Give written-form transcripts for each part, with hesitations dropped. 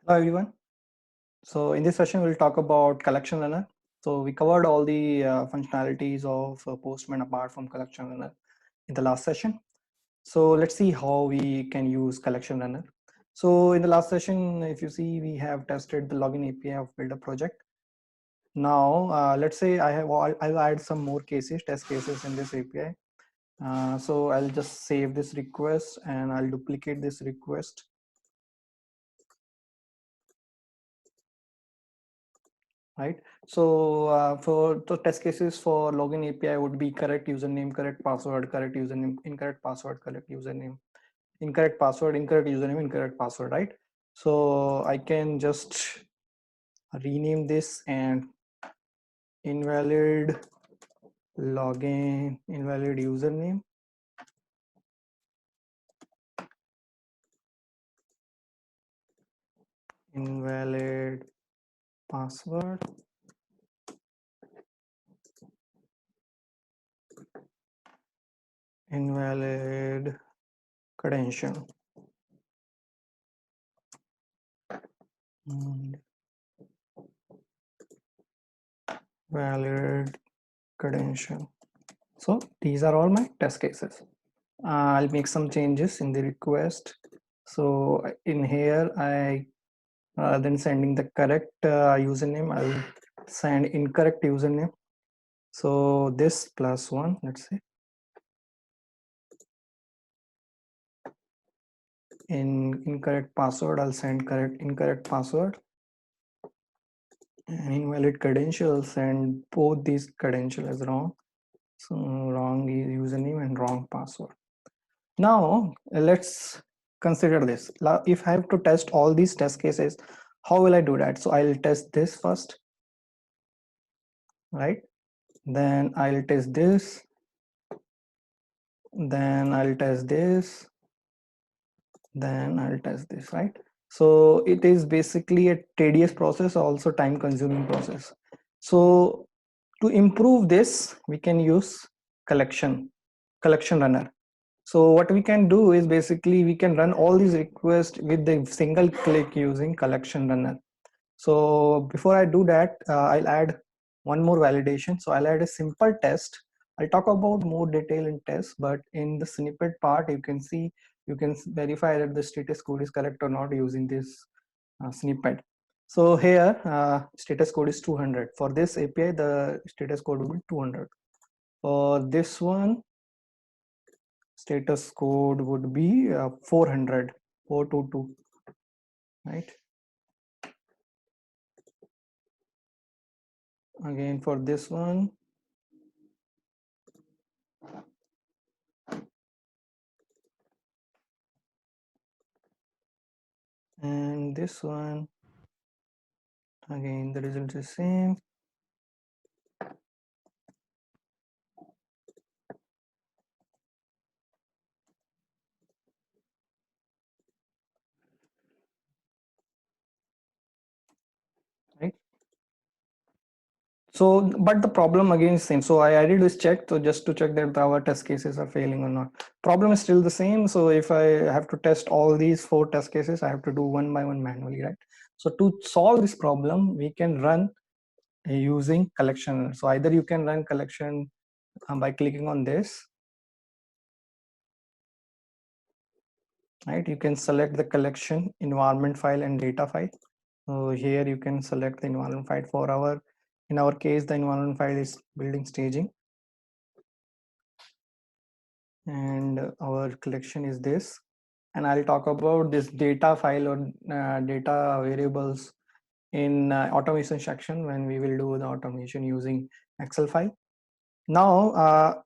Hello everyone. So in this session we'll talk about collection runner. So we covered all the functionalities of Postman apart from collection runner in the last session. So let's see how we can use collection runner. So in the last session, if you see, we have tested the login API of Builder project. Now let's say I'll add some more cases, test cases in this API. So I'll just save this request and I'll duplicate this request. Right. So for the test cases for login API would be correct username, correct password, correct username, incorrect password, correct username, incorrect password, incorrect username, incorrect password, right? So I can just rename this and invalid login, invalid username, invalid password, invalid credential. Valid credential. So these are all my test cases. I'll make some changes in the request. So in here, I rather than sending the correct username, I'll send incorrect username. So this +1, let's say. In incorrect password, I'll send correct incorrect password. And invalid credential, I'll send both these credentials as wrong. So wrong username and wrong password. Now let's consider this. If I have to test all these test cases, how will I do that? So I'll test this first, right? Then I'll test this, then I'll test this, then I'll test this, right? So it is basically a tedious process, also time consuming process. So to improve this, we can use collection runner. So what we can do is basically we can run all these requests with the single click using collection runner. So before I do that, I'll add one more validation. So I'll add a simple test. I'll talk about more detail in tests, but in the snippet part, you can see, you can verify that the status code is correct or not using this snippet. So here, status code is 200. For this API, the status code will be 200. For this one, status code would be 400, 422, right? Again, for this one, and this one, again the result is same. Right. So but the problem again is same. So I added this check, so just to check that our test cases are failing or not. Problem is still the same. So if I have to test all these 4 test cases, I have to do one by one manually, right? So to solve this problem, we can run using collection. So either you can run collection by clicking on this, right? You can select the collection environment file and data file. So here you can select the environment file. For our, in our case, the environment file is building staging, and our collection is this. And I'll talk about this data file or data variables in automation section when we will do the automation using Excel file. Now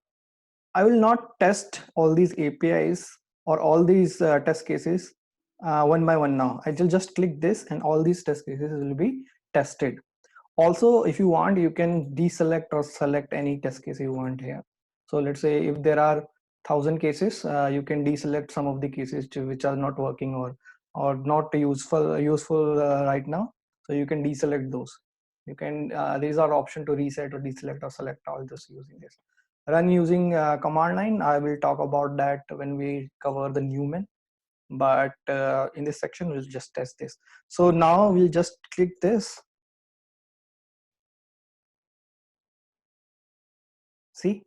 I will not test all these APIs or all these test cases one by one now. I will just click this and all these test cases will be tested. Also, if you want, you can deselect or select any test case you want here. So let's say if there are 1,000 cases, you can deselect some of the cases which are not working or not useful right now. So you can deselect those. You can these are option to reset or deselect or select all this using this. Run using command line. I will talk about that when we cover the Newman. but in this section we'll just test this. So now we'll just click this. See,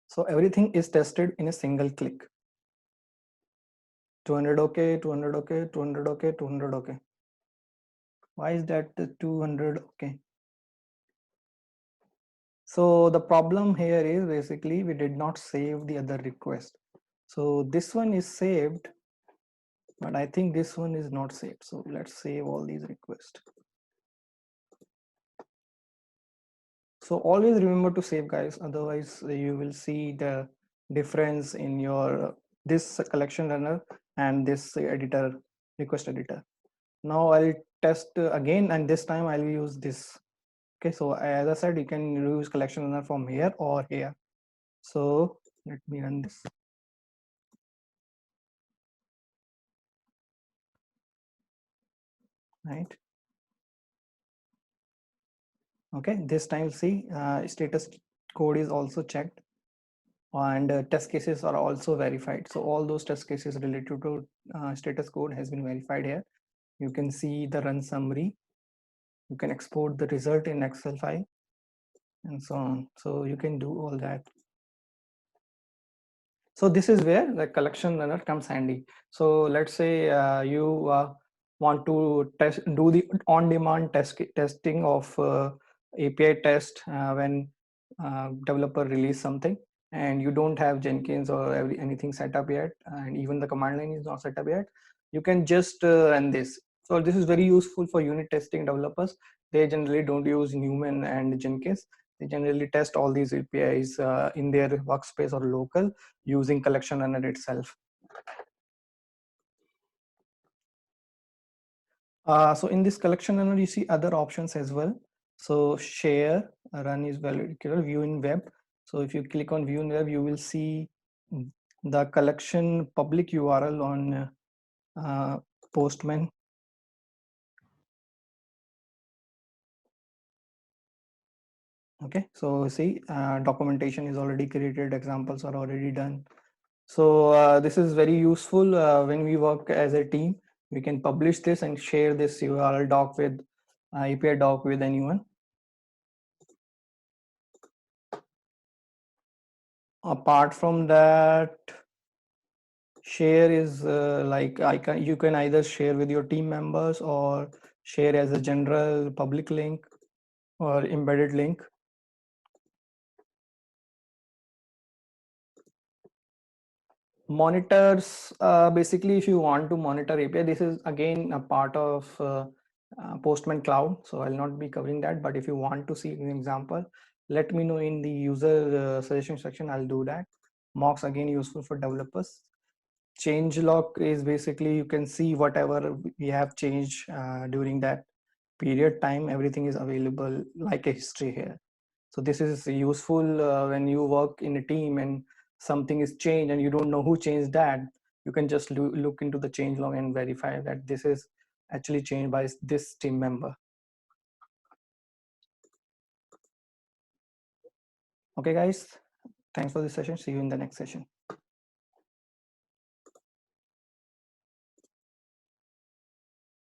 so everything is tested in a single click. 200 okay, 200 okay, 200 okay, 200 okay. Why is that the 200 okay? So the problem here is basically we did not save the other request. So this one is saved, but I think this one is not saved. So let's save all these requests. So always remember to save, guys, otherwise you will see the difference in your this collection runner and this editor, request editor. Now I'll test again, and this time I'll use this. Okay, so as I said, you can use collection runner from here or here. So let me run this. Right. Okay, this time see status code is also checked, and test cases are also verified. So all those test cases related to status code has been verified here. You can see the run summary. You can export the result in Excel file and so on. So you can do all that. So this is where the collection runner comes handy. So let's say you want to do the on-demand testing of API test when developer release something, and you don't have Jenkins or anything set up yet, and even the command line is not set up yet. You can just run this. So this is very useful for unit testing developers. They generally don't use Newman and Jenkins. They generally test all these APIs in their workspace or local using collection runner itself. So in this collection runner, you see other options as well. So share, run is valid, view in web. So if you click on view in web, you will see the collection public URL on Postman. Okay, so see, documentation is already created, examples are already done. So this is very useful when we work as a team. We can publish this and share this URL doc with API doc with anyone. Apart from that, share is like you can either share with your team members or share as a general public link or embedded link. Monitors, basically if you want to monitor API, this is again a part of Postman Cloud, so I'll not be covering that, but if you want to see an example, let me know in the user suggestion section. I'll do that. Mocks again useful for developers. Change log is basically you can see whatever we have changed during that period time. Everything is available like a history here. So this is useful when you work in a team and something is changed and you don't know who changed that. You can just look into the change log and verify that this is actually changed by this team member. Okay guys, thanks for this session. See you in the next session.